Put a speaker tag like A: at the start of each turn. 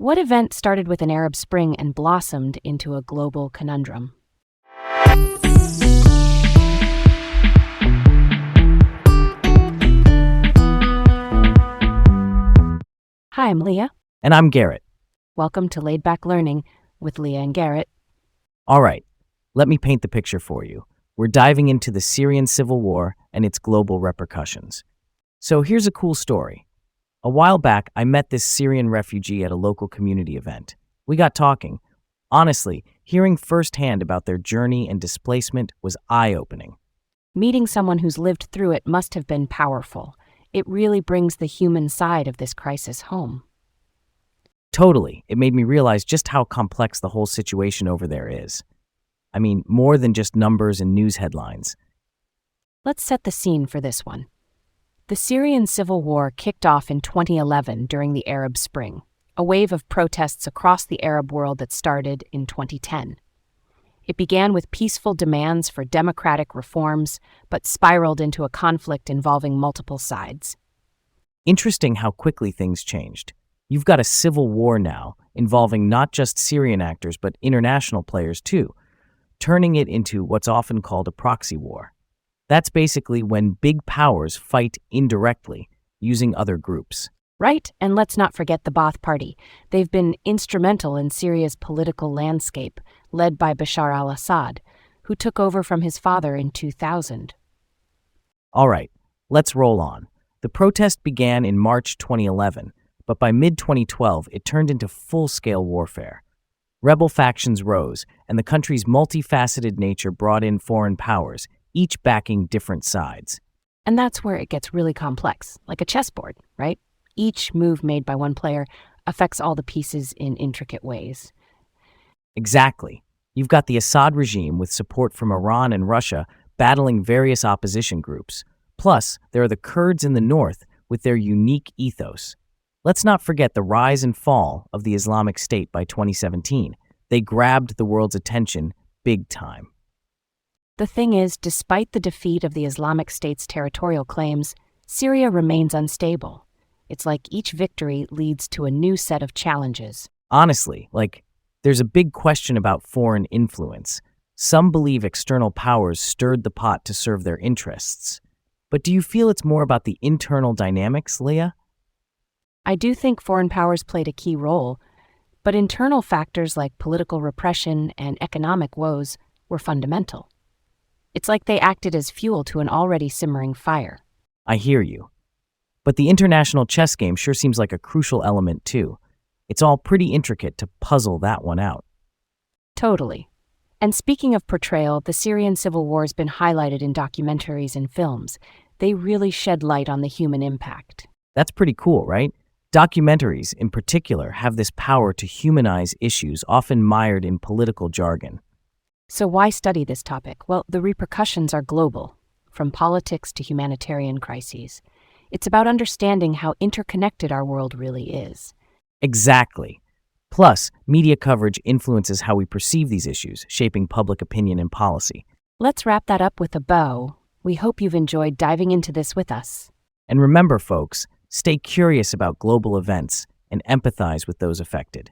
A: What event started with an Arab Spring and blossomed into a global conundrum? Hi, I'm Leah.
B: And I'm Garrett.
A: Welcome to Laid Back Learning with Leah and Garrett.
B: All right, let me paint the picture for you. We're diving into the Syrian civil war and its global repercussions. So here's a cool story. A while back, I met this Syrian refugee at a local community event. We got talking. Honestly, hearing firsthand about their journey and displacement was eye-opening.
A: Meeting someone who's lived through it must have been powerful. It really brings the human side of this crisis home.
B: Totally. It made me realize just how complex the whole situation over there is. I mean, more than just numbers and news headlines.
A: Let's set the scene for this one. The Syrian civil war kicked off in 2011 during the Arab Spring, a wave of protests across the Arab world that started in 2010. It began with peaceful demands for democratic reforms, but spiraled into a conflict involving multiple sides.
B: Interesting how quickly things changed. You've got a civil war now, involving not just Syrian actors but international players too, turning it into what's often called a proxy war. That's basically when big powers fight indirectly, using other groups.
A: Right, and let's not forget the Ba'ath Party. They've been instrumental in Syria's political landscape, led by Bashar al-Assad, who took over from his father in 2000.
B: All right, let's roll on. The protest began in March 2011, but by mid-2012 it turned into full-scale warfare. Rebel factions rose, and the country's multifaceted nature brought in foreign powers, each backing different sides.
A: And that's where it gets really complex, like a chessboard, right? Each move made by one player affects all the pieces in intricate ways.
B: Exactly. You've got the Assad regime with support from Iran and Russia battling various opposition groups. Plus, there are the Kurds in the north with their unique ethos. Let's not forget the rise and fall of the Islamic State by 2017. They grabbed the world's attention big time.
A: The thing is, despite the defeat of the Islamic State's territorial claims, Syria remains unstable. It's like each victory leads to a new set of challenges.
B: Honestly, there's a big question about foreign influence. Some believe external powers stirred the pot to serve their interests. But do you feel it's more about the internal dynamics, Leah?
A: I do think foreign powers played a key role, but internal factors like political repression and economic woes were fundamental. It's like they acted as fuel to an already simmering fire.
B: I hear you. But the international chess game sure seems like a crucial element too. It's all pretty intricate to puzzle that one out.
A: Totally. And speaking of portrayal, the Syrian civil war has been highlighted in documentaries and films. They really shed light on the human impact.
B: That's pretty cool, right? Documentaries, in particular, have this power to humanize issues often mired in political jargon.
A: So why study this topic? Well, the repercussions are global, from politics to humanitarian crises. It's about understanding how interconnected our world really is.
B: Exactly. Plus, media coverage influences how we perceive these issues, shaping public opinion and policy.
A: Let's wrap that up with a bow. We hope you've enjoyed diving into this with us.
B: And remember, folks, stay curious about global events and empathize with those affected.